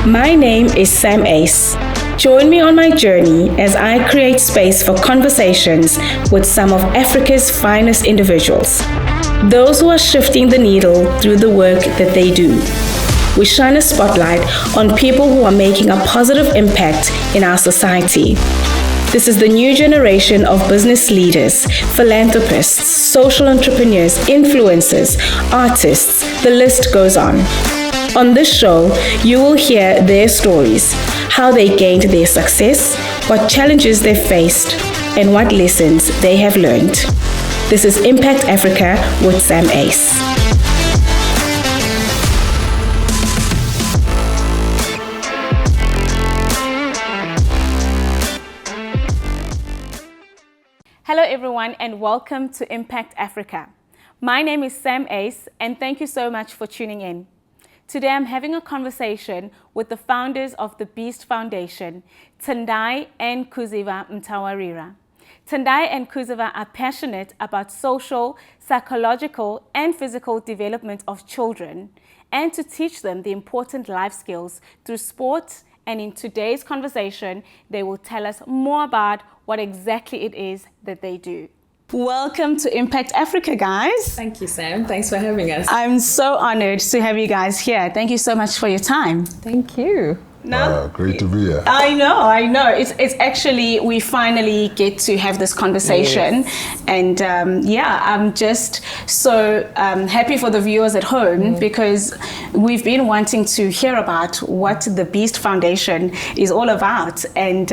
My name is Sam Ace. Join me on my journey as I create space for conversations with some of Africa's finest individuals, those who are shifting the needle through the work that they do. We shine a spotlight on people who are making a positive impact in our society. This is the new generation of business leaders, philanthropists, social entrepreneurs, influencers, artists. The list goes on. On this show, you will hear their stories, how they gained their success, what challenges they faced, and what lessons they have learned. This is Impact Africa with Sam Ace. Hello everyone and welcome to Impact Africa. My name is Sam Ace and thank you so much for tuning in. Today I'm having a conversation with the founders of the Beast Foundation, Tendai and Kuziva Mtawarira. Tendai and Kuziva are passionate about social, psychological and physical development of children and to teach them the important life skills through sport. And in today's conversation, they will tell us more about what exactly it is that they do. Welcome to Impact Africa, guys. Thank you, Sam. Thanks for having us. I'm so honored to have you guys here. Thank you so much for your time. Thank you. Great to be here. I know. It's actually, we finally get to have this conversation. Yes. And I'm just so happy for the viewers at home because we've been wanting to hear about what the Beast Foundation is all about. And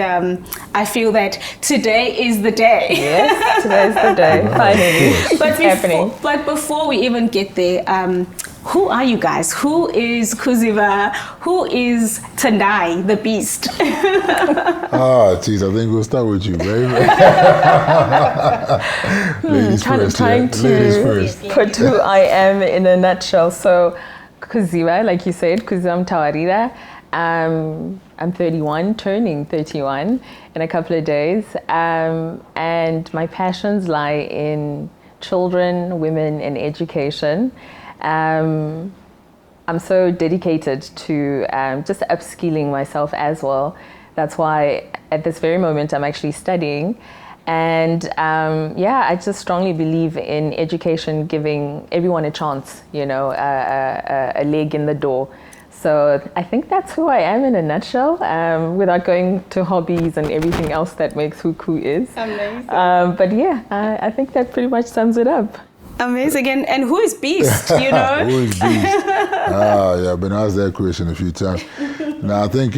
I feel that today is the day. Yes, today is the day, finally. It's happening. But before we even get there, who are you guys? Who is Kuziva? Who is Tendai, the Beast? Geez, I think we'll start with you, baby. Ladies first. Trying to put who I am in a nutshell. So, Kuziva, like you said, Kuziva Mtawarira. I'm 31, turning 31 in a couple of days. And my passions lie in children, women, and education. I'm so dedicated to just upskilling myself as well. That's why at this very moment I'm actually studying. And I just strongly believe in education giving everyone a chance, a leg in the door. So I think that's who I am in a nutshell, without going to hobbies and everything else that makes who Ku is. Amazing. I think that pretty much sums it up. Amazing. And who is Beast, Who is Beast? I've been asked that question a few times. Now, I think,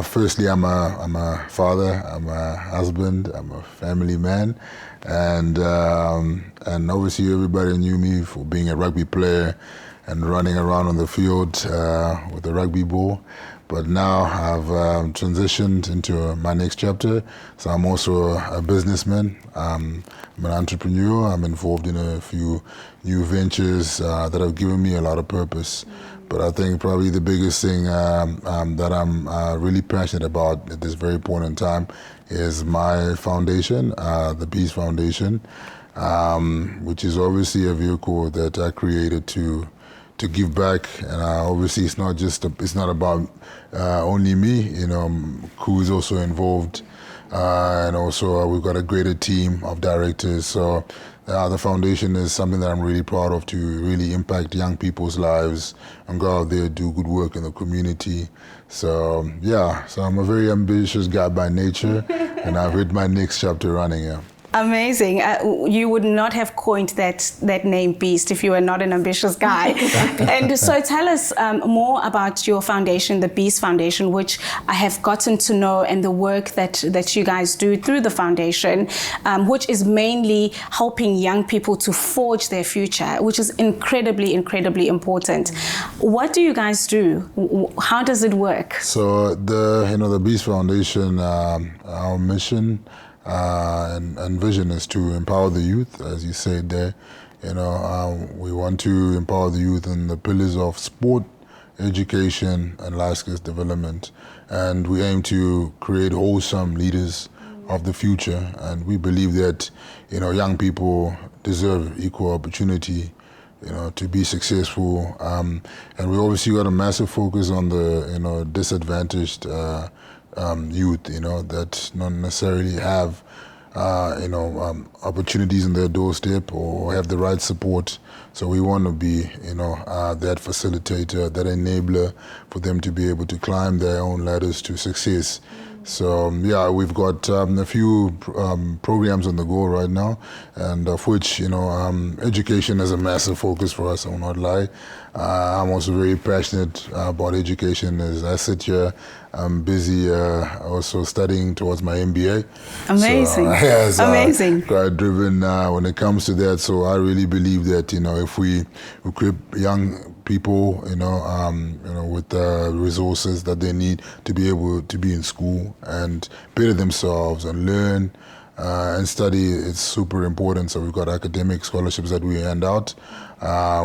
firstly, I'm a father, I'm a husband, I'm a family man. And obviously everybody knew me for being a rugby player and running around on the field with a rugby ball. But now I've transitioned into my next chapter. So I'm also a businessman. I'm an entrepreneur. I'm involved in a few new ventures that have given me a lot of purpose. But I think probably the biggest thing that I'm really passionate about at this very point in time is my foundation, the Beast Foundation, which is obviously a vehicle that I created to give back, and obviously it's not about only me. Ku is also involved, and also we've got a greater team of directors. So the foundation is something that I'm really proud of, to really impact young people's lives and go out there, do good work in the community. So I'm a very ambitious guy by nature, and I've hit my next chapter running here. Amazing. You would not have coined that name Beast if you were not an ambitious guy. And so tell us more about your foundation, the Beast Foundation, which I have gotten to know, and the work that you guys do through the foundation, which is mainly helping young people to forge their future, which is incredibly, incredibly important. What do you guys do? How does it work? So the Beast Foundation, our mission and vision is to empower the youth, as you said there. We want to empower the youth in the pillars of sport, education, and life skills development. And we aim to create wholesome leaders of the future. And we believe that, young people deserve equal opportunity to be successful. And we obviously got a massive focus on the, disadvantaged youth, that not necessarily have, opportunities in their doorstep or have the right support. So we want to be, that facilitator, that enabler for them to be able to climb their own ladders to success. So we've got a few programs on the go right now, and of which education is a massive focus for us. I will not lie. I'm also very passionate about education. As I sit here, I'm busy also studying towards my MBA. Amazing. So, amazing. Quite driven when it comes to that. So I really believe that if we equip young people, with the resources that they need to be able to be in school and better themselves and learn and study, it's super important. So we've got academic scholarships that we hand out.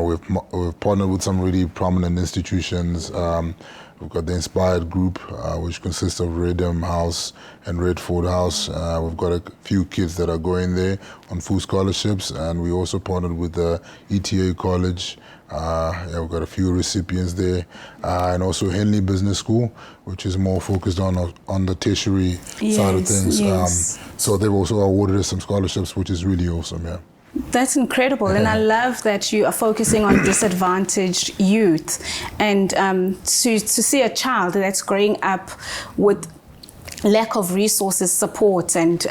We've partnered with some really prominent institutions. We've got the Inspired Group, which consists of Redham House and Redford House. We've got a few kids that are going there on full scholarships, and we also partnered with the ETA College. We've got a few recipients there, and also Henley Business School, which is more focused on the tertiary side of things. Yes. So they've also awarded us some scholarships, which is really awesome. Yeah. That's incredible, and I love that you are focusing on disadvantaged youth, and to see a child that's growing up with lack of resources, support, and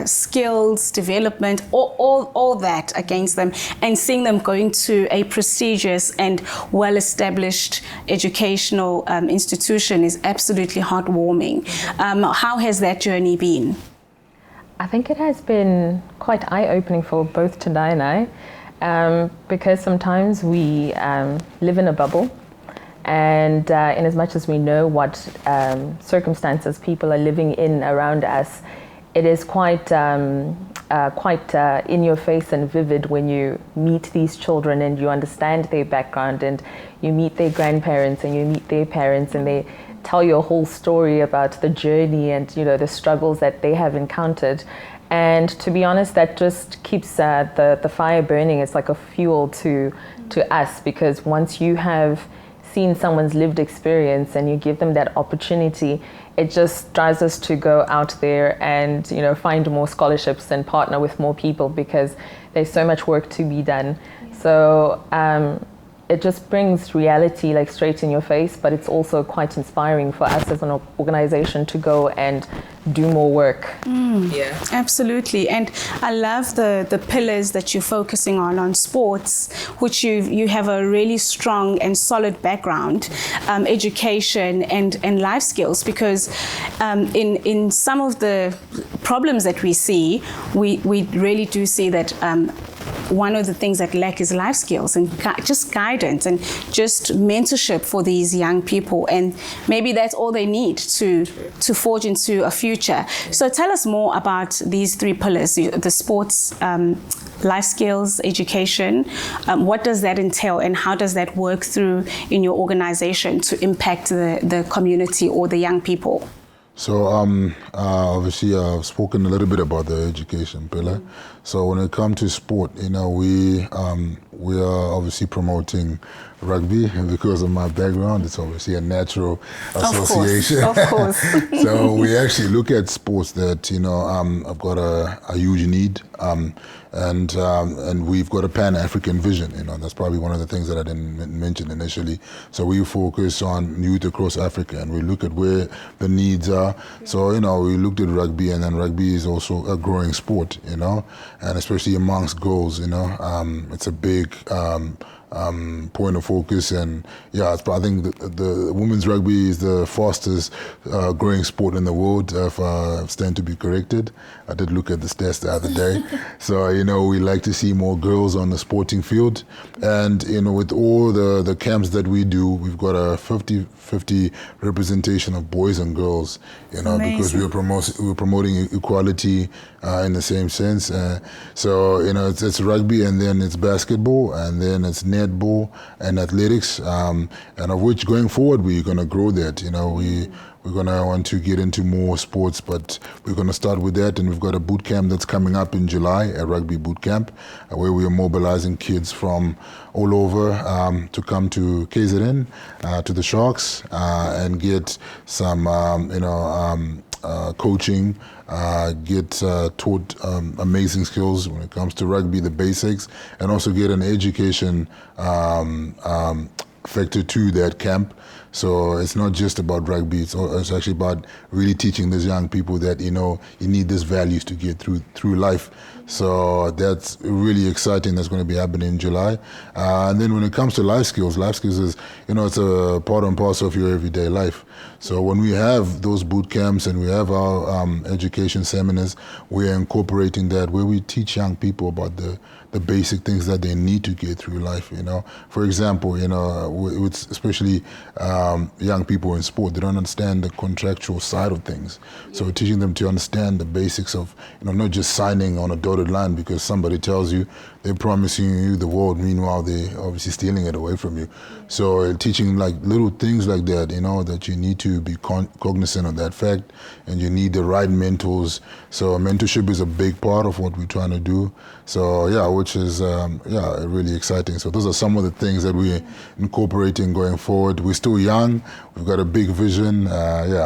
skills development, all that against them, and seeing them going to a prestigious and well-established educational institution is absolutely heartwarming. How has that journey been? I think it has been quite eye-opening for both Tendai and I, because sometimes we live in a bubble, and in as much as we know what circumstances people are living in around us, it is quite in your face and vivid when you meet these children and you understand their background, and you meet their grandparents and you meet their parents, and they tell you a whole story about the journey and the struggles that they have encountered. And to be honest, that just keeps the fire burning. It's like a fuel to us, because once you have seen someone's lived experience and you give them that opportunity, it just drives us to go out there and find more scholarships and partner with more people, because there's so much work to be done. So it just brings reality like straight in your face, but it's also quite inspiring for us as an organization to go and do more work. Yeah, absolutely. And I love the pillars that you're focusing on sports, which you have a really strong and solid background, education and life skills, because in some of the problems that we see, we really do see that one of the things that lack is life skills and just guidance and just mentorship for these young people, and maybe that's all they need to forge into a future. So tell us more about these three pillars: the sports, life skills, education. What does that entail, and how does that work through in your organization to impact the community or the young people? So obviously I've spoken a little bit about the education pillar. So when it comes to sport, we are obviously promoting rugby, and because of my background, it's obviously a natural association. Of course. So we actually look at sports that have got a huge need, and we've got a Pan-African vision. That's probably one of the things that I didn't mention initially. So we focus on youth across Africa, and we look at where the needs are. So we looked at rugby, and then rugby is also a growing sport, and especially amongst girls, it's a big point of focus. And I think the women's rugby is the fastest growing sport in the world, if I stand to be corrected. I did look at the stats the other day. So we like to see more girls on the sporting field, and with all the camps that we do, we've got a 50-50 representation of boys and girls, because we're promoting equality in the same sense. So it's rugby, and then it's basketball, and then it's netball and athletics, and of which going forward we're going to grow that. We're going to want to get into more sports, but we're going to start with that. And we've got a boot camp that's coming up in July, a rugby boot camp, where we are mobilizing kids from all over to come to KZN, to the Sharks, and get some, coaching, get taught amazing skills when it comes to rugby, the basics, and also get an education factor to that camp. So it's not just about rugby, it's actually about really teaching these young people that, you need these values to get through life. So that's really exciting. That's going to be happening in July. And then when it comes to life skills is, it's a part and parcel of your everyday life. So when we have those boot camps and we have our education seminars, we're incorporating that where we teach young people about the basic things that they need to get through life. For example, with especially young people in sport, they don't understand the contractual side of things. So teaching them to understand the basics of, not just signing on a dotted line because somebody tells you they're promising you the world, meanwhile they're obviously stealing it away from you. So teaching like little things like that, that you need to be cognizant of that fact, and you need the right mentors. So mentorship is a big part of what we're trying to do. So which is really exciting. So those are some of the things that we're incorporating going forward. We're still young, we've got a big vision,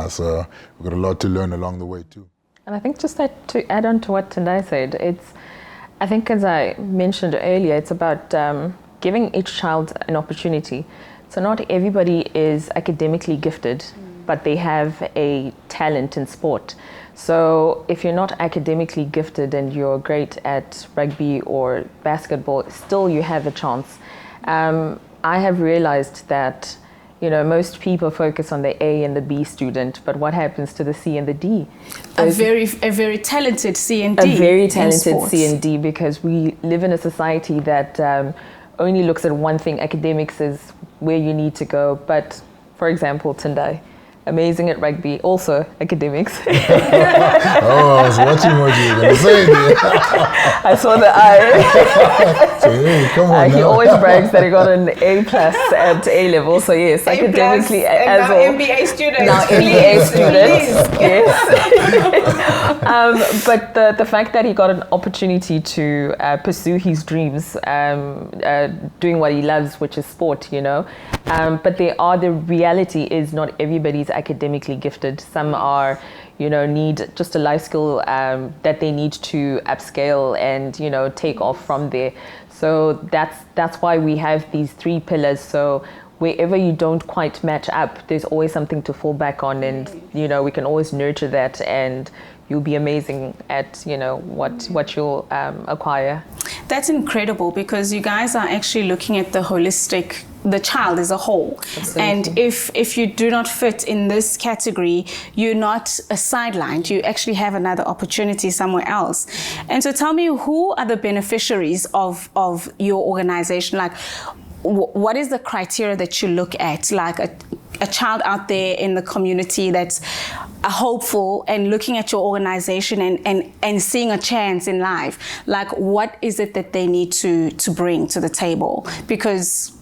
so we've got a lot to learn along the way too. And I think just to add on to what Tendai said, I think as I mentioned earlier, it's about giving each child an opportunity. So not everybody is academically gifted, but they have a talent in sport. So if you're not academically gifted and you're great at rugby or basketball, still you have a chance. I have realized that most people focus on the A and the B student, but what happens to the C and the D? A very talented C and D. A very talented C and D, because we live in a society that only looks at one thing. Academics is where you need to go. But for example, Tendai, amazing at rugby, also academics. I was watching what you were going to say there. I saw the eye. So, hey, come on he always brags that he got an A+ at A level. So yes, academically as well. MBA student. Now MBA student. Yes. But the fact that he got an opportunity to pursue his dreams, doing what he loves, which is sport, but the reality is not everybody's academically gifted. Some are, need just a life skill that they need to upscale and, take off from there. So that's why we have these 3 pillars. So wherever you don't quite match up, there's always something to fall back on, and we can always nurture that, and you'll be amazing at what you'll acquire. That's incredible, because you guys are actually looking at the child as a whole. Absolutely. And if you do not fit in this category, you're not sidelined. You actually have another opportunity somewhere else. And so tell me, who are the beneficiaries of your organization? Like, what is the criteria that you look at? Like a child out there in the community that's hopeful and looking at your organization and seeing a chance in life. Like, what is it that they need to bring to the table? Because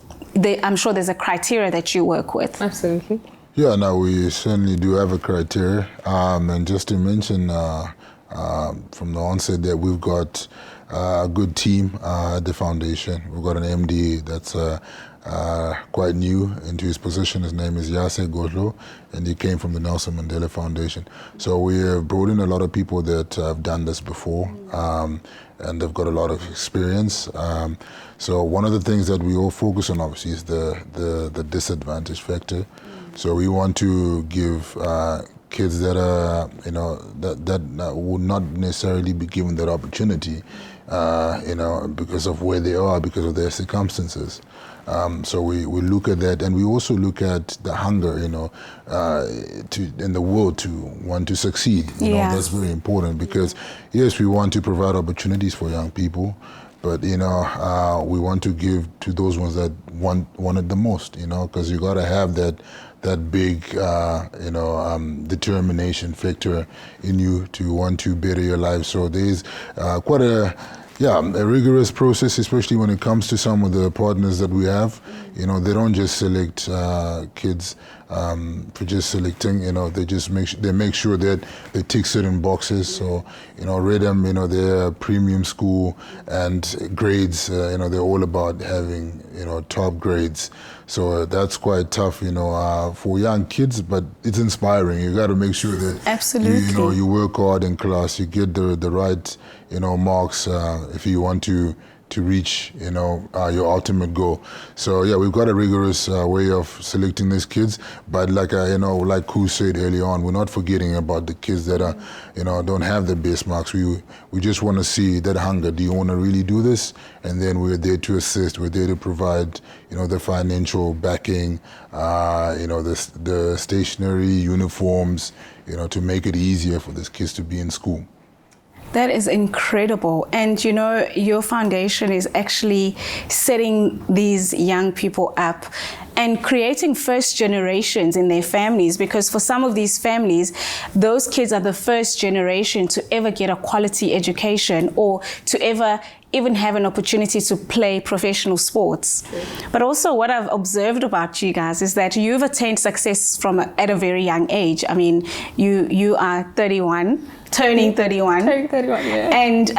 I'm sure there's a criteria that you work with. Absolutely. Yeah, no, we certainly do have a criteria. And just to mention from the onset that we've got a good team at the foundation. We've got an MD that's quite new into his position. His name is Yase Godlo, and he came from the Nelson Mandela Foundation. So we have brought in a lot of people that have done this before, and they've got a lot of experience. So one of the things that we all focus on, obviously, is the disadvantage factor. So we want to give kids that are, that would not necessarily be given that opportunity, because of where they are, because of their circumstances. So we look at that, and we also look at the hunger, in the will to want to succeed. That's very important, because yes, we want to provide opportunities for young people, but we want to give to those ones that want it the most, because you got to have that big, determination factor in you to want to better your life. So there's quite a Yeah, a rigorous process, especially when it comes to some of the partners that we have. You know, they don't just select kids for just selecting. You know, they just make sure that they tick certain boxes. So, you know, Redham, you know, they're a premium school, and grades. You know, they're all about having, you know, top grades. So that's quite tough, you know, for young kids, but it's inspiring. You got to make sure that absolutely, you work hard in class, you get the right, you know, marks if you want to reach, you know, your ultimate goal. So yeah, we've got a rigorous way of selecting these kids, but like you know, like Kuz said early on, we're not forgetting about the kids that are, you know, don't have the best marks. We just want to see that hunger. Do you want to really do this? And then we're there to assist. We're there to provide, you know, the financial backing, you know, the stationery, uniforms, you know, to make it easier for these kids to be in school. That is incredible. And you know, your foundation is actually setting these young people up and creating first generations in their families, because for some of these families, those kids are the first generation to ever get a quality education or to ever even have an opportunity to play professional sports. But also what I've observed about you guys is that you've attained success at a very young age. I mean, you are 31, turning 31. Turning 31, yeah. And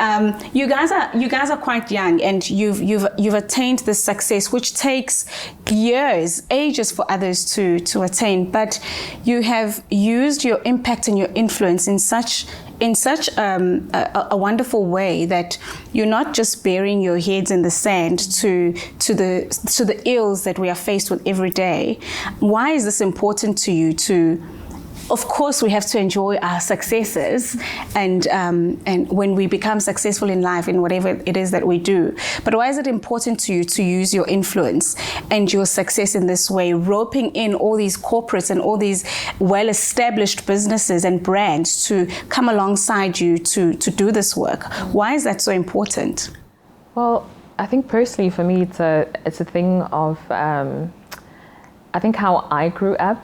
you guys are quite young, and you've attained this success, which takes years, ages for others to attain. But you have used your impact and your influence in such a wonderful way that you're not just burying your heads in the sand to the ills that we are faced with every day. Why is this important to you? Of course, we have to enjoy our successes, and when we become successful in life, in whatever it is that we do. But why is it important to you to use your influence and your success in this way, roping in all these corporates and all these well-established businesses and brands to come alongside you to do this work? Why is that so important? Well, I think personally for me, it's a thing of I think how I grew up.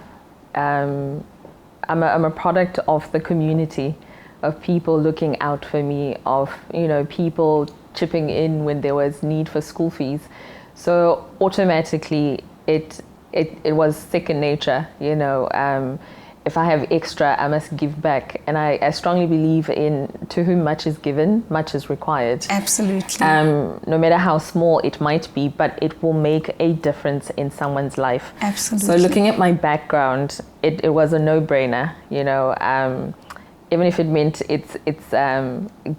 I'm a product of the community, of people looking out for me, of, you know, people chipping in when there was need for school fees. So automatically it was second nature, you know. If I have extra, I must give back. And I strongly believe in, to whom much is given, much is required. Absolutely. No matter how small it might be, but it will make a difference in someone's life. Absolutely. So looking at my background, it was a no-brainer, you know. Even if it meant it's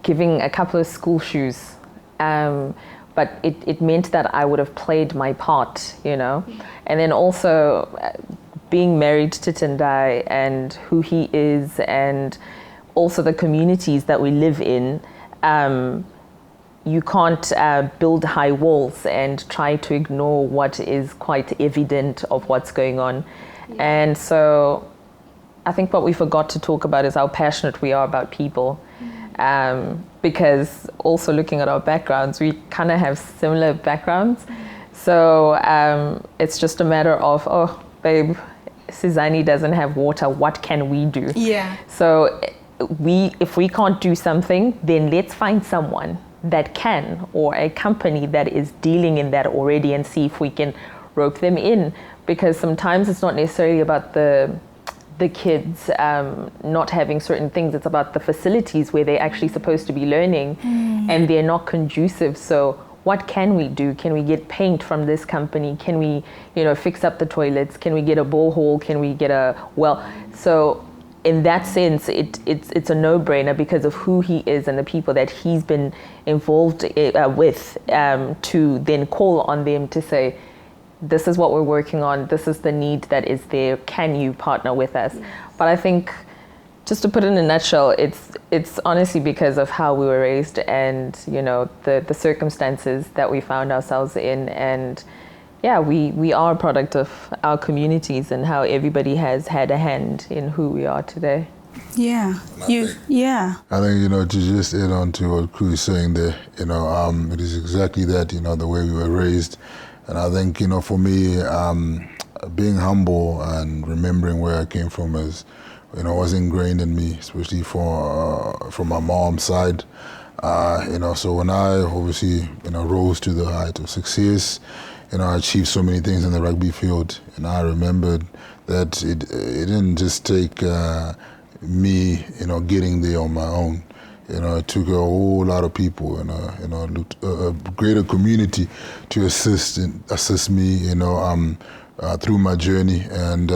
giving a couple of school shoes. But it meant that I would have played my part, you know. And then also being married to Tendai and who he is, and also the communities that we live in, you can't build high walls and try to ignore what is quite evident of what's going on. Yeah. And so I think what we forgot to talk about is how passionate we are about people. Because also looking at our backgrounds, we kind of have similar backgrounds. So it's just a matter of, oh, babe, Sizani doesn't have water, what can we do? Yeah. So if we can't do something, then let's find someone that can, or a company that is dealing in that already, and see if we can rope them in. Because sometimes it's not necessarily about the kids not having certain things, it's about the facilities where they're actually supposed to be learning, and they're not conducive. So what can we do? Can we get paint from this company? Can we, you know, fix up the toilets? Can we get a borehole? Can we get a well? So in that sense, it's a no-brainer because of who he is and the people that he's been involved with, to then call on them to say, this is what we're working on. This is the need that is there. Can you partner with us? Yes. But I think, just to put it in a nutshell, it's honestly because of how we were raised, and, you know, the circumstances that we found ourselves in. And yeah, we are a product of our communities and how everybody has had a hand in who we are today. Yeah. I think, you know, to just add on to what Kuz is saying there, you know, it is exactly that, you know, the way we were raised. And I think, you know, for me, being humble and remembering where I came from is, you know, was ingrained in me, especially from my mom's side. So when I obviously, rose to the height of success, I achieved so many things in the rugby field, and I remembered that it didn't just take me, getting there on my own. It took a whole lot of people and a greater community to assist me, through my journey. And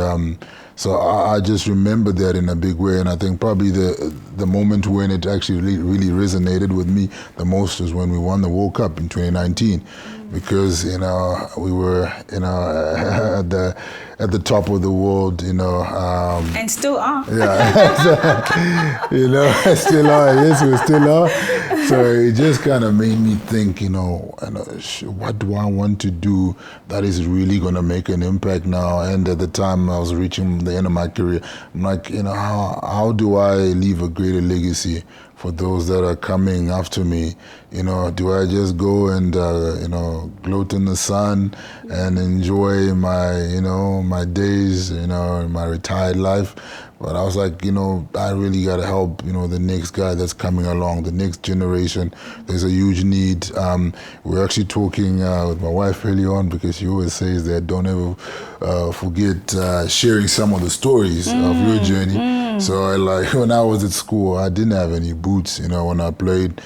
so I just remember that in a big way. And I think probably the moment when it actually really resonated with me the most was when we won the World Cup in 2019. Because we were at the top of the world, and still are. Yeah, still are. Yes, we still are. So it just kind of made me think, what do I want to do that is really going to make an impact now? And at the time I was reaching the end of my career, I'm like, how do I leave a greater legacy for those that are coming after me? Do I just go and gloat in the sun and enjoy my my days in my retired life? But I was like, I really got to help, the next guy that's coming along, the next generation. There's a huge need. We're actually talking with my wife early on, because she always says that don't ever forget sharing some of the stories of your journey. So when I was at school, I didn't have any boots. When I played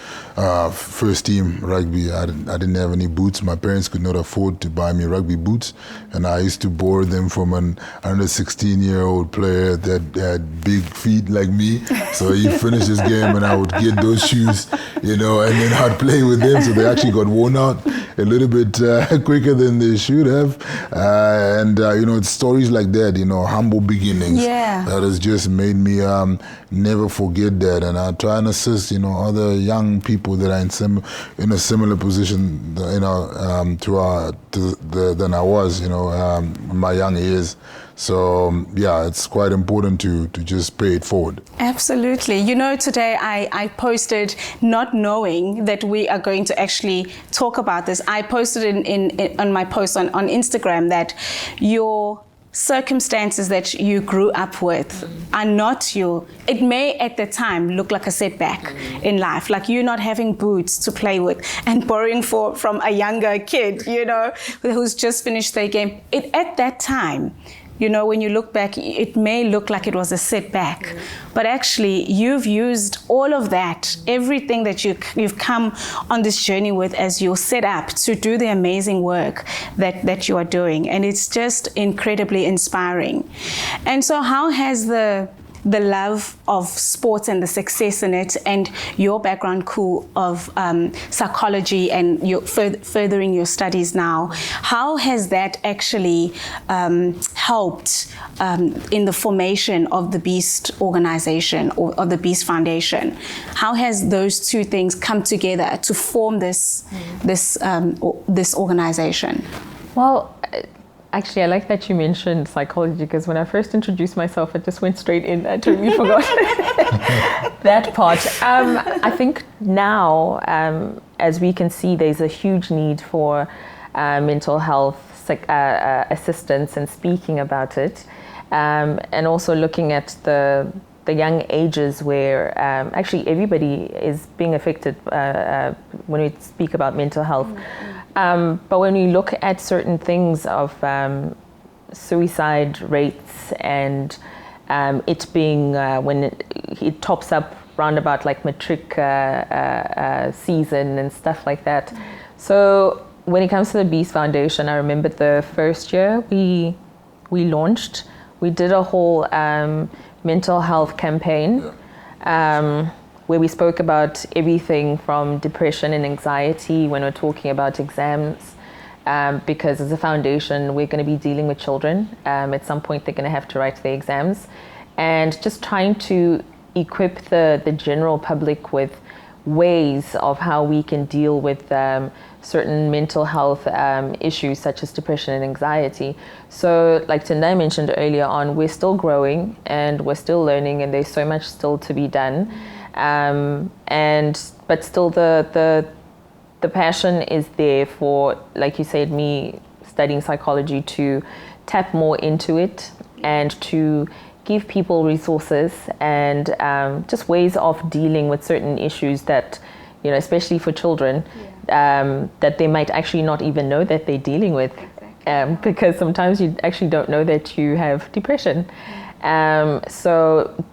first team rugby, I didn't have any boots. My parents could not afford to buy me rugby boots, and I used to borrow them from an under 16-year-old player that had big feet like me. So he finished his game, and I would get those shoes, and then I'd play with them. So they actually got worn out a little bit quicker than they should have. It's stories like that, humble beginnings. Yeah. That has just made me never forget that. And I try and assist, other young people that are in a similar position, than I was, in my young years. So, it's quite important to just pay it forward. Absolutely. Today I posted, not knowing that we are going to actually talk about this, I posted in on my post on Instagram that your circumstances that you grew up with are not it may at the time look like a setback in life, like you not having boots to play with and borrowing from a younger kid, who's just finished their game. At that time, when you look back, it may look like it was a setback, but actually you've used all of that, everything that you've come on this journey with as your setup to do the amazing work that you are doing. And it's just incredibly inspiring. And so how has the love of sports and the success in it, and your background, of psychology and your furthering your studies now, how has that actually helped in the formation of the Beast organization or the Beast Foundation? How has those two things come together to form this organization? Well, actually, I like that you mentioned psychology, because when I first introduced myself, I just went straight in. I totally forgot that part. I think now, as we can see, there's a huge need for mental health assistance and speaking about it, and also looking at the young ages where actually everybody is being affected when we speak about mental health. But when we look at certain things of suicide rates and it being when it tops up round about like matric season and stuff like that. So when it comes to the Beast Foundation, I remember the first year we launched, we did a whole mental health campaign. Where we spoke about everything from depression and anxiety when we're talking about exams, because as a foundation, we're going to be dealing with children. At some point, they're going to have to write their exams, and just trying to equip the general public with ways of how we can deal with certain mental health issues such as depression and anxiety. So like Tendai mentioned earlier on, we're still growing and we're still learning, and there's so much still to be done. But still the passion is there for, like you said, me studying psychology, to tap more into it and to give people resources and just ways of dealing with certain issues that especially for children, that they might actually not even know that they're dealing with. Because sometimes you actually don't know that you have depression. So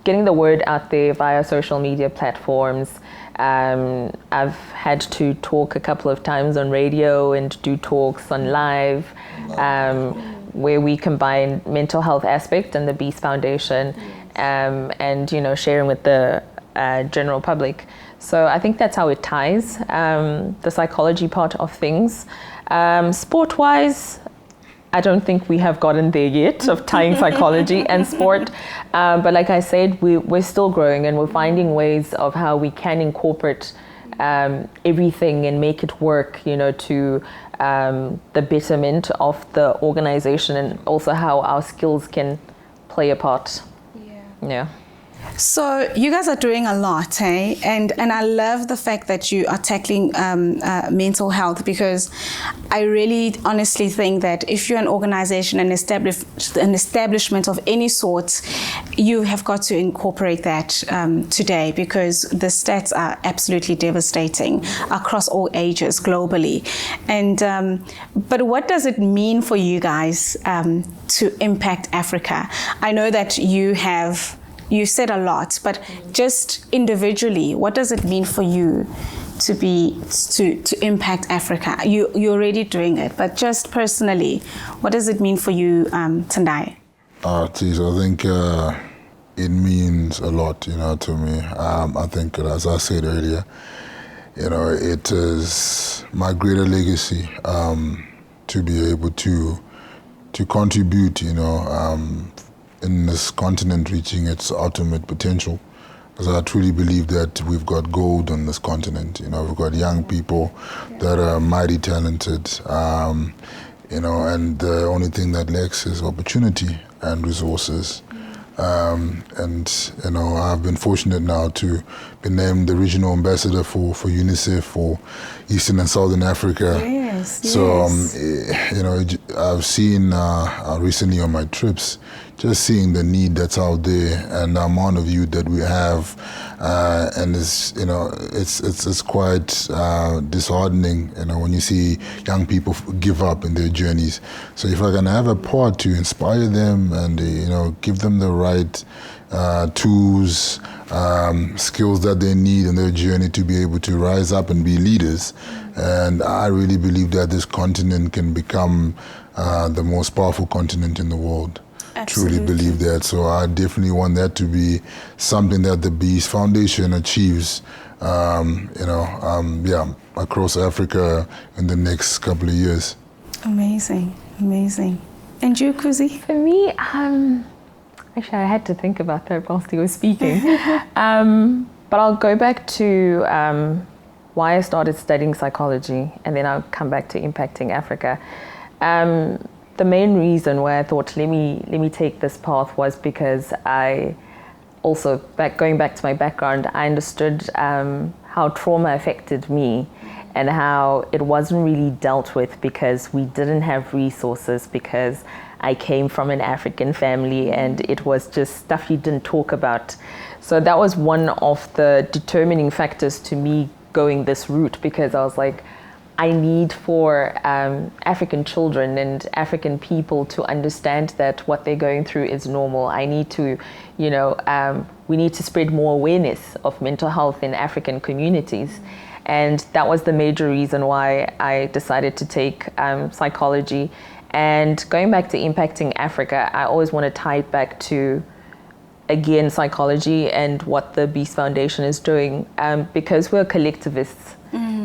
getting the word out there via social media platforms. I've had to talk a couple of times on radio and do talks on live, where we combine mental health aspect and the Beast Foundation, and sharing with the general public. So I think that's how it ties, the psychology part of things. Sport-wise, I don't think we have gotten there yet of tying psychology and sport. But like I said, we're still growing, and we're finding ways of how we can incorporate everything and make it work, to the betterment of the organization, and also how our skills can play a part. Yeah. So you guys are doing a lot, eh? And I love the fact that you are tackling mental health, because I really honestly think that if you're an organization, an establishment of any sort, you have got to incorporate that today, because the stats are absolutely devastating across all ages globally. And but what does it mean for you guys to impact Africa? I know that you said a lot, but just individually, what does it mean for you to impact Africa? You're already doing it, but just personally, what does it mean for you, Tendai? Tis, I think it means a lot, to me. I think, as I said earlier, it is my greater legacy to be able to contribute, in this continent reaching its ultimate potential, because I truly believe that we've got gold on this continent. We've got young people that are mighty talented, and the only thing that lacks is opportunity and resources. I've been fortunate now to be named the regional ambassador for UNICEF for Eastern and Southern Africa. Yes, so, I've seen recently on my trips, just seeing the need that's out there and the amount of youth that we have, and it's quite disheartening, when you see young people give up in their journeys. So if I can have a part to inspire them and give them the right tools, skills that they need in their journey to be able to rise up and be leaders, and I really believe that this continent can become the most powerful continent in the world. Absolutely. Truly believe that. So I definitely want that to be something that the Beast Foundation achieves, across Africa in the next couple of years. Amazing. And you, Kuzi? For me, actually, I had to think about that whilst you were speaking. But I'll go back to why I started studying psychology, and then I'll come back to impacting Africa. The main reason why I thought let me take this path was because I also, going back to my background, I understood how trauma affected me and how it wasn't really dealt with because we didn't have resources, because I came from an African family and it was just stuff you didn't talk about. So that was one of the determining factors to me going this route, because I was like, I need for African children and African people to understand that what they're going through is normal. I need to, we need to spread more awareness of mental health in African communities. And that was the major reason why I decided to take psychology. And going back to impacting Africa, I always want to tie it back to, again, psychology and what the Beast Foundation is doing, because we're collectivists.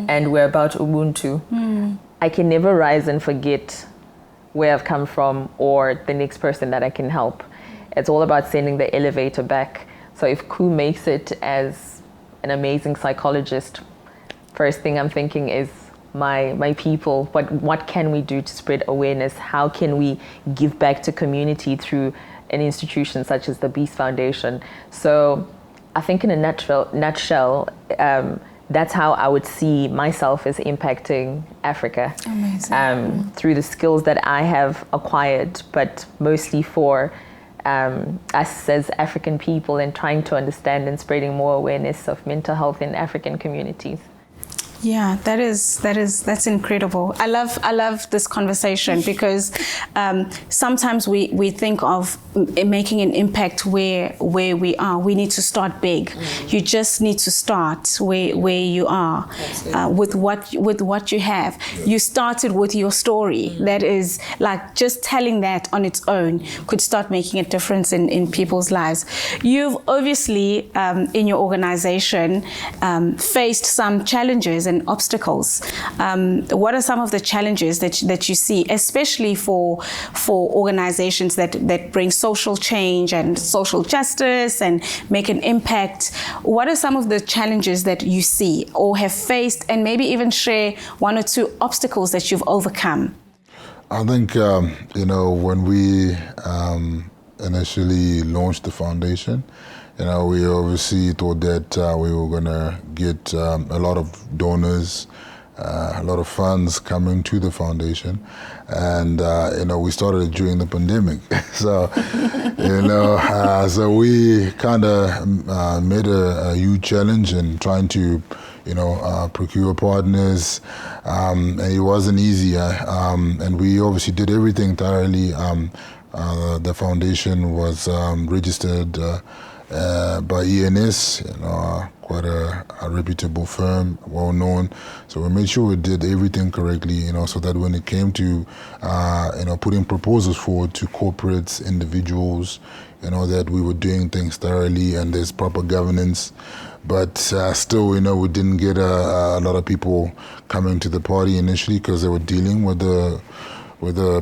And we're about Ubuntu. I can never rise and forget where I've come from or the next person that I can help. It's all about sending the elevator back. So if Ku makes it as an amazing psychologist, first thing I'm thinking is my people. What can we do to spread awareness? How can we give back to community through an institution such as the Beast Foundation? So I think in a nutshell, that's how I would see myself as impacting Africa. Amazing. Through the skills that I have acquired, but mostly for us as African people and trying to understand and spreading more awareness of mental health in African communities. Yeah, that's incredible. I love this conversation because sometimes we think of making an impact where we are. We need to start big. You just need to start where you are with what you have. You started with your story. That is like just telling that on its own could start making a difference in people's lives. You've obviously in your organization faced some challenges and obstacles. What are some of the challenges that you see, especially for organizations that bring social change and social justice and make an impact? What are some of the challenges that you see or have faced, and maybe even share one or two obstacles that you've overcome? I think, when we initially launched the foundation, we obviously thought that we were going to get a lot of donors, a lot of funds coming to the foundation. And, we started during the pandemic. So, so we kind of made a huge challenge in trying to, procure partners. And it wasn't easy. And we obviously did everything thoroughly. The foundation was registered by ENS, quite a reputable firm, well known. So we made sure we did everything correctly, so that when it came to, putting proposals forward to corporates, individuals, that we were doing things thoroughly and there's proper governance. But still, we didn't get a lot of people coming to the party initially because they were dealing with the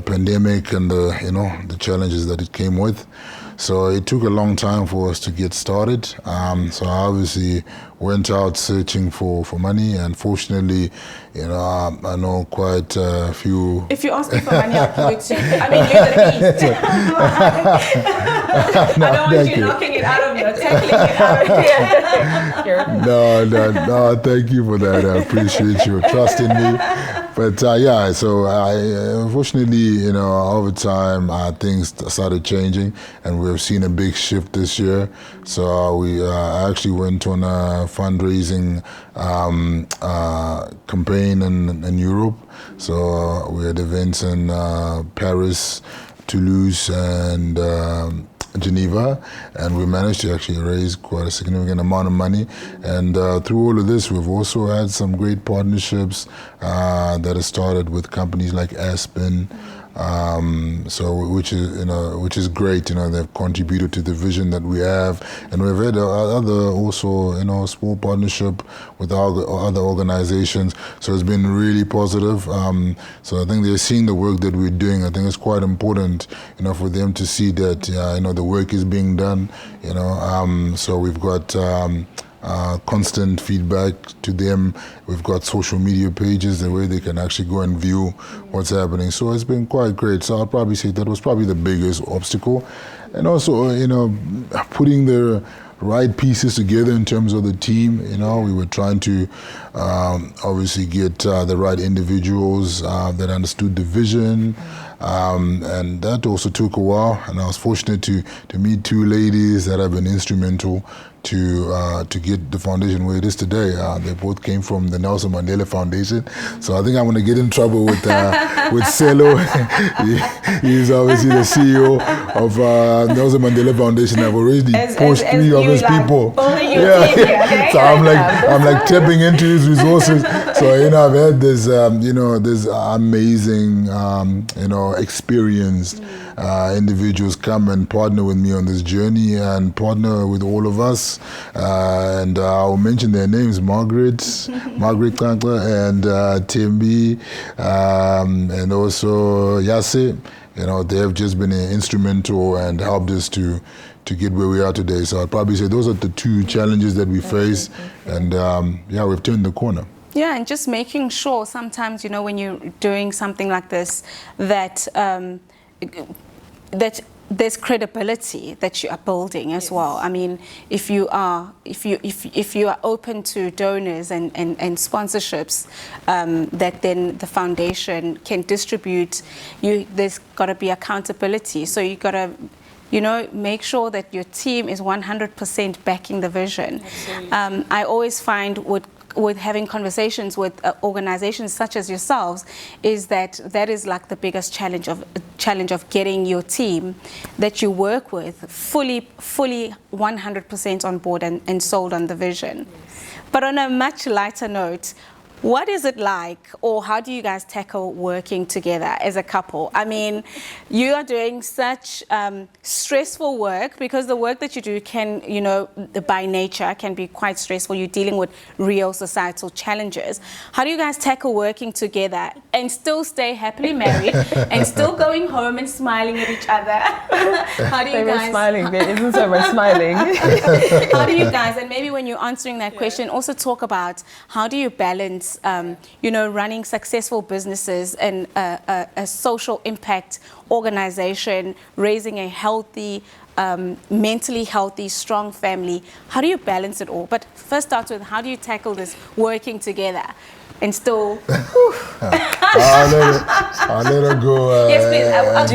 pandemic and the challenges that it came with. So it took a long time for us to get started. So I obviously went out searching for money, and fortunately, I know quite a few. If you ask me for money, I'll give it to you. I mean, you're the beast. I don't want you knocking it out of me or tackling it out of here. No, thank you for that. I appreciate your trust in me. But so unfortunately, over time, things started changing, and we've seen a big shift this year. So we actually went on a fundraising campaign in Europe. So we had events in Paris, Toulouse, and Geneva, and we managed to actually raise quite a significant amount of money. And through all of this, we've also had some great partnerships that have started with companies like Aspen, which is great. They've contributed to the vision that we have, and we've had other also small partnership with other organizations. So it's been really positive. So I think they're seeing the work that we're doing. I think it's quite important, for them to see that the work is being done. So we've got constant feedback to them. We've got social media pages the way they can actually go and view what's happening. So it's been quite great. So I'll probably say that was probably the biggest obstacle. And also, putting the right pieces together in terms of the team. We were trying to obviously get the right individuals that understood the vision. And that also took a while, and I was fortunate to meet two ladies that have been instrumental to get the foundation where it is today. They both came from the Nelson Mandela Foundation, so I think I'm going to get in trouble with Selo. He's obviously the CEO of Nelson Mandela Foundation. I've already pushed three of his people. So I'm like tapping into his resources. So I've had this this amazing experienced individuals come and partner with me on this journey and partner with all of us. And I'll mention their names: Margaret Kankla, and Tembi, and also Yase. They have just been instrumental and helped us to get where we are today. So I'd probably say those are the two challenges that we face, and we've turned the corner. Yeah, and just making sure sometimes, when you're doing something like this, that that there's credibility that you are building as well. I mean, if you are open to donors and sponsorships, that then the foundation can distribute. There's got to be accountability. So you got to make sure that your team is 100% backing the vision. I always find with having conversations with organizations such as yourselves is that is like the biggest challenge of getting your team that you work with fully 100% on board and sold on the vision. But on a much lighter note, what is it like, or how do you guys tackle working together as a couple? I mean, you are doing such stressful work, because the work that you do can, by nature, can be quite stressful. You're dealing with real societal challenges. How do you guys tackle working together and still stay happily married and still going home and smiling at each other? How do you guys... smiling. There isn't so much smiling. How do you guys, and maybe when you're answering that question, also talk about how do you balance running successful businesses and a social impact organization, raising a healthy, mentally healthy, strong family. How do you balance it all? But first start with, how do you tackle this working together and still... I'll let her go. Yes, please. I'll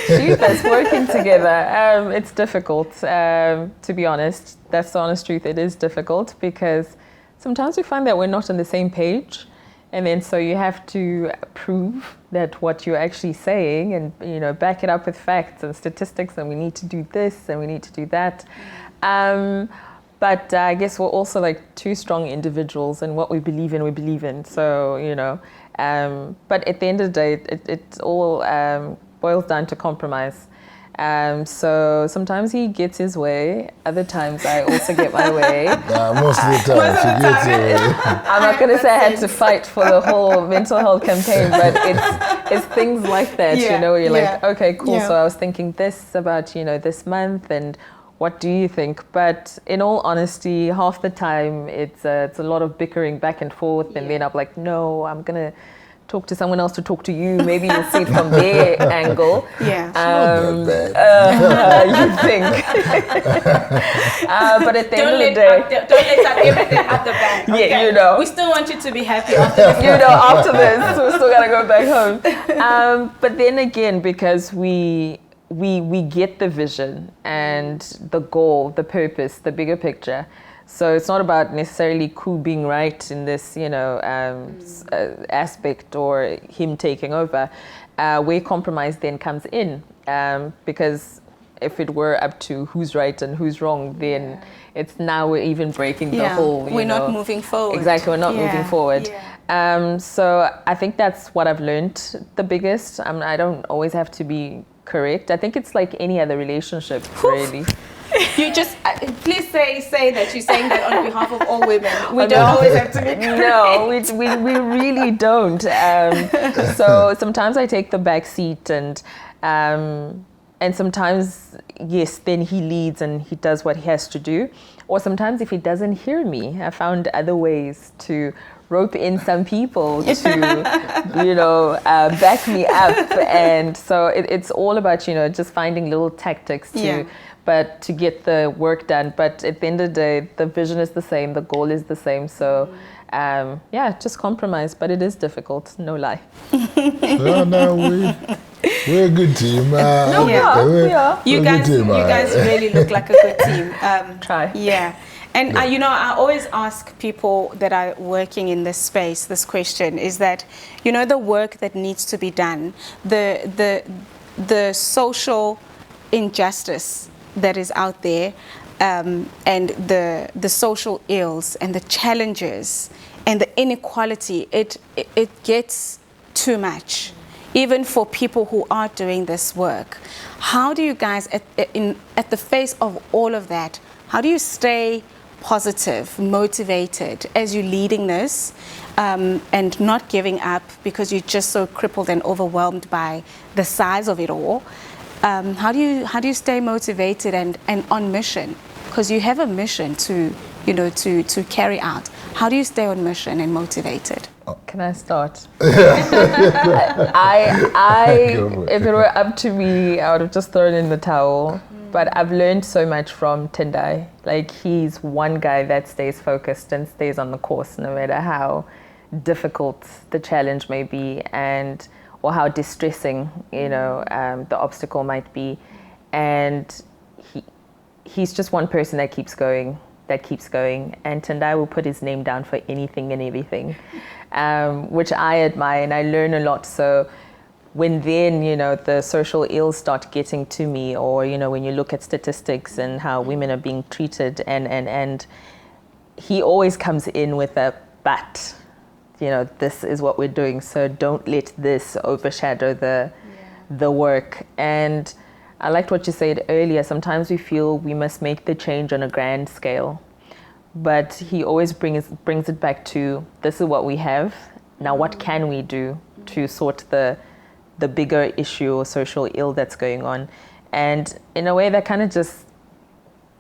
Shoot, that's working together. It's difficult, to be honest. That's the honest truth. It is difficult because sometimes we find that we're not on the same page. And then so you have to prove that what you're actually saying and, back it up with facts and statistics, and we need to do this and we need to do that. But I guess we're also like two strong individuals, and what we believe in, we believe in. So, but at the end of the day, it all boils down to compromise. So sometimes he gets his way, other times I also get my way. Most of the time, she gets her way. I'm not going to say I had to fight for the whole mental health campaign, but it's things like that, where you're like, okay, cool, so I was thinking this about, this month, and what do you think? But in all honesty, half the time it's a lot of bickering back and forth, and then I'm like, no, I'm going to talk to someone else to talk to you. Maybe you'll see it from their angle. Yeah. You think. But at the end of the day... Don't let everything out the bag. Okay? Yeah, We still want you to be happy after this. After this, we're still going to go back home. But then again, because we get the vision and the goal, the purpose, the bigger picture. So it's not about necessarily Ku being right in this, aspect or him taking over. Where compromise then comes in, because if it were up to who's right and who's wrong, then it's now we're even breaking the whole. We're not moving forward. Exactly, we're not moving forward. Yeah. So I think that's what I've learned the biggest. I don't always have to be correct. I think it's like any other relationship, really. You just please say that you're saying that on behalf of all women. We don't always have to be correct. No, we really don't. So sometimes I take the back seat, and sometimes then he leads and he does what he has to do. Or sometimes if he doesn't hear me, I found other ways to rope in some people to, back me up. And so it's all about, just finding little tactics to get the work done. But at the end of the day, the vision is the same, the goal is the same. So, just compromise. But it is difficult, no lie. We're a good team. We are. You guys really look like a good team. Try. Yeah. And I always ask people that are working in this space this question, is that the work that needs to be done, the social injustice that is out there, and the social ills and the challenges and the inequality, it gets too much, even for people who are doing this work. How do you guys, at the face of all of that, how do you stay positive, motivated as you're leading this, and not giving up because you're just so crippled and overwhelmed by the size of it all? How do you stay motivated and on mission? Because you have a mission to carry out. How do you stay on mission and motivated? Can I start? If it were up to me, I would have just thrown in the towel. But I've learned so much from Tendai. Like, he's one guy that stays focused and stays on the course no matter how difficult the challenge may be. And or how distressing, the obstacle might be. And he's just one person that keeps going. And Tendai will put his name down for anything and everything, which I admire, and I learn a lot. So when then, the social ills start getting to me, or, when you look at statistics and how women are being treated, and he always comes in with a but, this is what we're doing, so don't let this overshadow the work. And I liked what you said earlier. Sometimes we feel we must make the change on a grand scale, but he always brings it back to, this is what we have. Now, what can we do to sort the bigger issue or social ill that's going on? And in a way that kind of just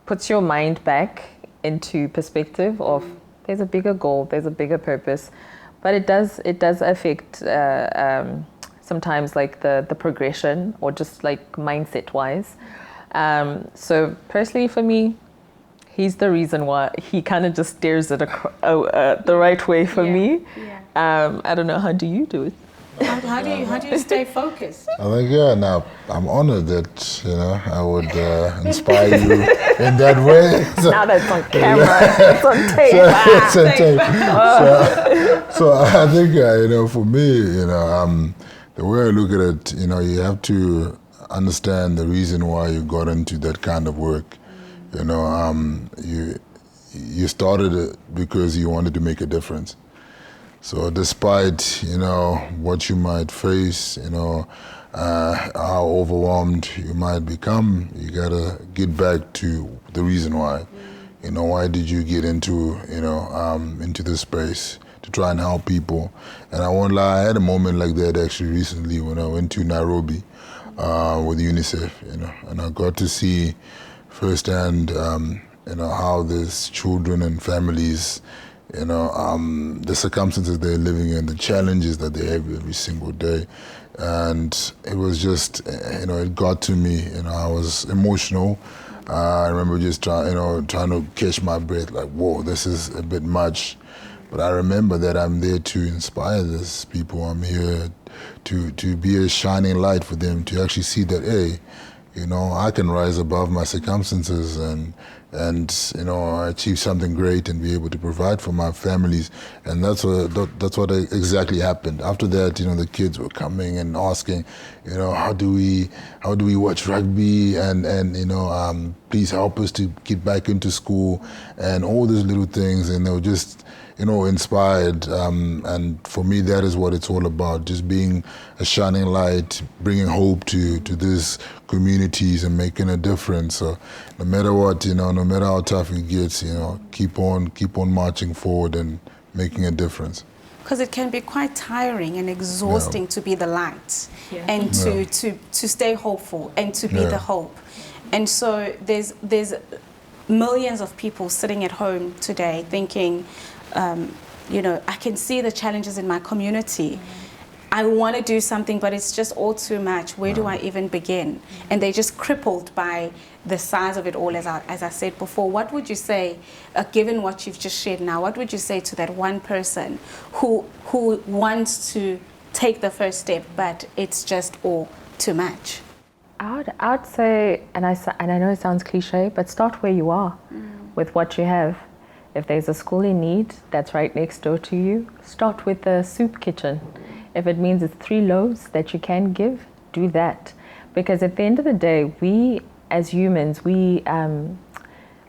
puts your mind back into perspective of, there's a bigger goal, there's a bigger purpose. But it does affect sometimes like the progression, or just like mindset wise. So personally for me, he's the reason why he kind of just steers it the right way for me. Yeah. I don't know, how do you do it? How do you stay focused? I think, now I'm honored that, I would inspire you in that way. So, now that's on camera, it's on tape. It's on tape. So I think, for me, the way I look at it, you have to understand the reason why you got into that kind of work. You started it because you wanted to make a difference. So despite, what you might face, how overwhelmed you might become, you gotta get back to the reason why. Why did you get into this space? To try and help people. And I won't lie, I had a moment like that actually recently when I went to Nairobi with UNICEF, and I got to see firsthand, how these children and families, the circumstances they're living in, the challenges that they have every single day. And it was just, it got to me, I was emotional. I remember just trying to catch my breath, like, whoa, this is a bit much. But I remember that I'm there to inspire these people. I'm here to be a shining light for them, to actually see that, hey, I can rise above my circumstances and achieve something great and be able to provide for my families. And that's what exactly happened. After that, the kids were coming and asking, how do we watch rugby, and please help us to get back into school, and all these little things. And they were just inspired, and for me that is what it's all about, just being a shining light, bringing hope to these communities and making a difference. So no matter what, no matter how tough it gets, keep on marching forward and making a difference. Because it can be quite tiring and exhausting to be the light, and to stay hopeful and to be the hope. And so there's millions of people sitting at home today thinking, I can see the challenges in my community. I want to do something, but it's just all too much. Where do I even begin? And they're just crippled by the size of it all, as I said before. What would you say, given what you've just shared now, what would you say to that one person who wants to take the first step, but it's just all too much? I'd say, and I know it sounds cliche, but start where you are with what you have. If there's a school in need that's right next door to you, start with the soup kitchen. If it means it's 3 loaves that you can give, do that. Because at the end of the day, we as humans, we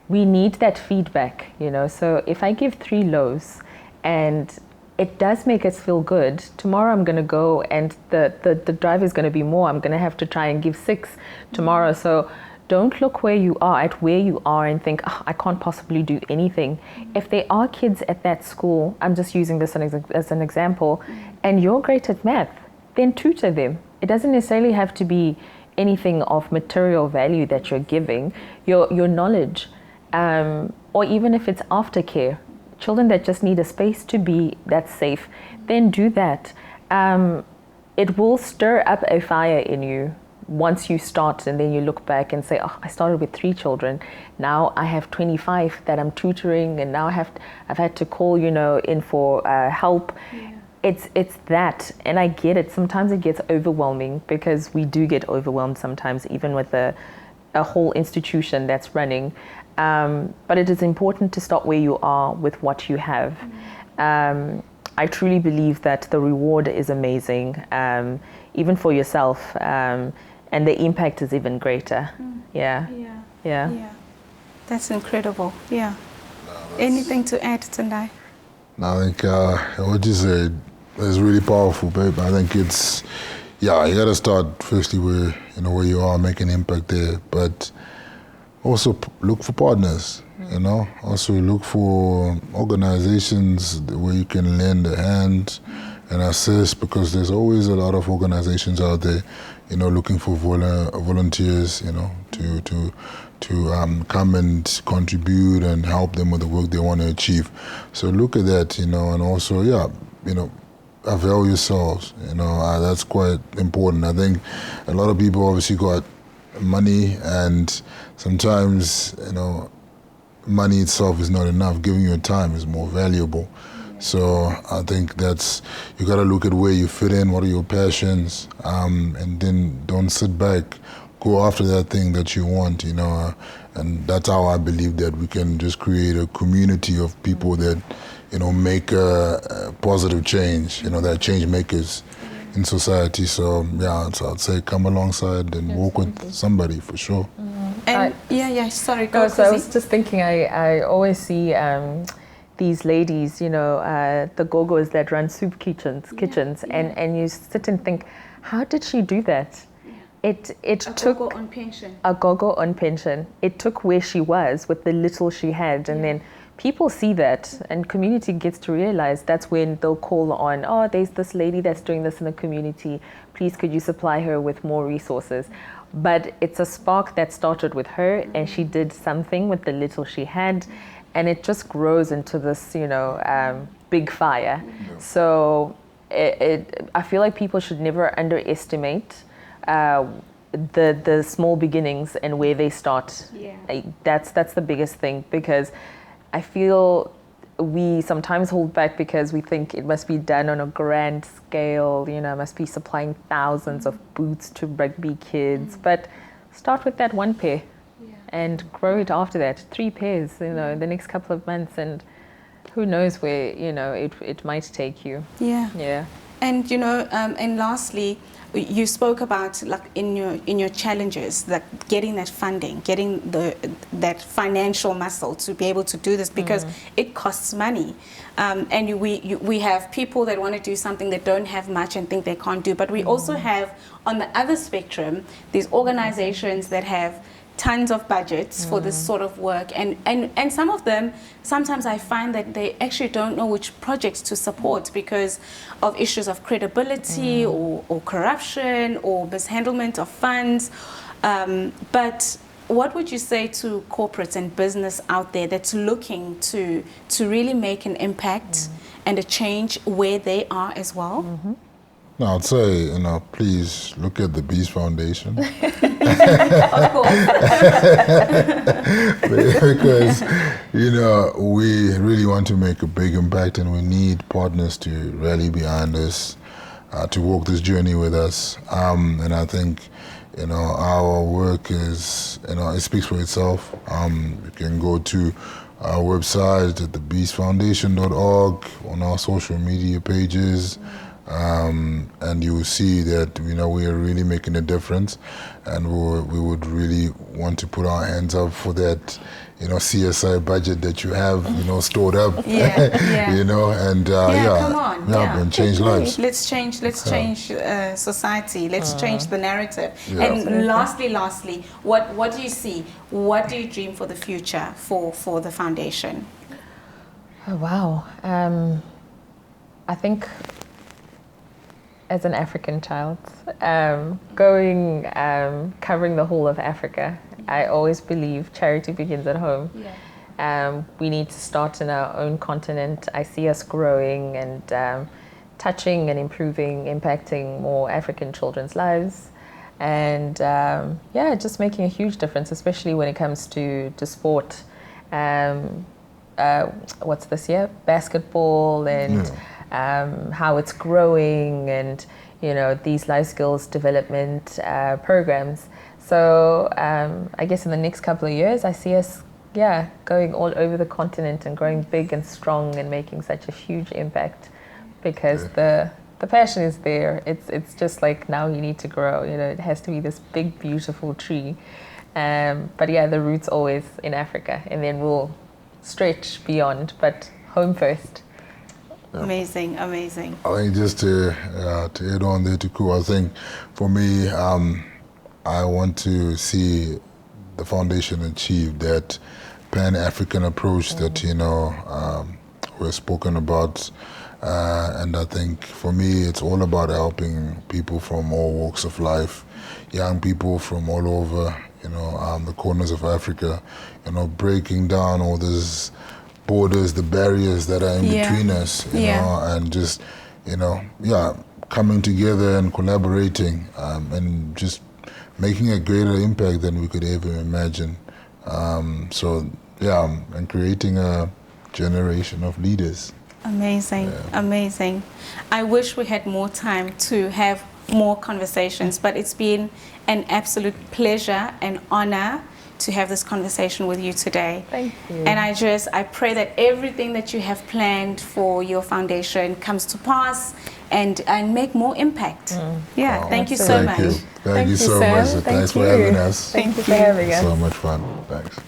need that feedback, So if I give 3 loaves and it does make us feel good, tomorrow I'm going to go and the drive is going to be more. I'm going to have to try and give 6 tomorrow. So don't look where you are and think, I can't possibly do anything. If there are kids at that school, I'm just using this as an example, and you're great at math, then tutor them. It doesn't necessarily have to be anything of material value that you're giving, your knowledge, or even if it's aftercare, children that just need a space to be that's safe, then do that. It will stir up a fire in you once you start, and then you look back and say, I started with 3 children. Now I have 25 that I'm tutoring, and now I've had to call, in for help. It's that, and I get it. Sometimes it gets overwhelming because we do get overwhelmed sometimes, even with a whole institution that's running. But it is important to start where you are with what you have. I truly believe that the reward is amazing, even for yourself, and the impact is even greater. Yeah. That's incredible. Yeah. Anything to add, Tendai? I think what you said is really powerful, babe. I think it's, you gotta start firstly where you are, make an impact there, but also look for partners, also look for organizations where you can lend a hand and assist, because there's always a lot of organizations out there, looking for volunteers, to come and contribute and help them with the work they want to achieve. So look at that, and also, avail yourselves, that's quite important. I think a lot of people obviously got money, and sometimes, money itself is not enough. Giving your time is more valuable. So I think you got to look at where you fit in, what are your passions, and then don't sit back. Go after that thing that you want, and that's how I believe that we can just create a community of people that, make a positive change, that change makers in society. So so I'd say come alongside and walk with somebody for sure. And sorry, go. So I was just thinking, I always see these ladies, the gogos that run soup kitchens, and you sit and think, how did she do that? It took gogo on pension. A gogo on pension. It took where she was with the little she had, and then people see that, and community gets to realize. That's when they'll call on, there's this lady that's doing this in the community. Please, could you supply her with more resources? But it's a spark that started with her, and she did something with the little she had, and it just grows into this, big fire. So I feel like people should never underestimate the small beginnings and where they start. That's the biggest thing, because I feel we sometimes hold back because we think it must be done on a grand scale, must be supplying thousands of boots to rugby kids, but start with that one pair and grow it after that, 3 pairs, in the next couple of months, and who knows where, it might take you. And and lastly, you spoke about, like, in your challenges, like getting that funding, getting that financial muscle to be able to do this, because it costs money, and we have people that want to do something that don't have much and think they can't do, but we also have, on the other spectrum, these organizations that have tons of budgets for this sort of work, and some of them, sometimes I find that they actually don't know which projects to support because of issues of credibility or corruption or mishandlement of funds. But what would you say to corporates and business out there that's looking to really make an impact and a change where they are as well? No, I'd say, please look at the Beast Foundation. Of course. Because, we really want to make a big impact, and we need partners to rally behind us, to walk this journey with us. And I think, our work is, it speaks for itself. You can go to our website at thebeastfoundation.org, on our social media pages. And you will see that we are really making a difference, and we would really want to put our hands up for that CSI budget that you have stored up, and come on, and change lives. Let's change society. Let's change the narrative. And lastly, what do you see? What do you dream for the future for the foundation? Oh, wow. I think, as an African child, covering the whole of Africa, I always believe charity begins at home. We need to start in our own continent. I see us growing and touching and improving, impacting more African children's lives, and just making a huge difference, especially when it comes to sport. What's this year? Basketball and how it's growing, and these life skills development programs. So I guess in the next couple of years, I see us going all over the continent and growing big and strong and making such a huge impact, because the passion is there. It's just like, now you need to grow. It has to be this big, beautiful tree. But the roots always in Africa, and then we'll stretch beyond, but home first. Yeah. Amazing. I think just to add on there to Ku, I think for me, I want to see the foundation achieve that Pan-African approach that we're spoken about, and I think for me it's all about helping people from all walks of life, young people from all over the corners of Africa, breaking down all these borders, the barriers that are in between us, and just coming together and collaborating, and just making a greater impact than we could ever imagine. And creating a generation of leaders. Amazing. I wish we had more time to have more conversations, but it's been an absolute pleasure and honor to have this conversation with you today. Thank you. And I pray that everything that you have planned for your foundation comes to pass and make more impact. Thank you so much. Thank you so much. Thanks for having us. Thank you for having us. So much fun. Thanks.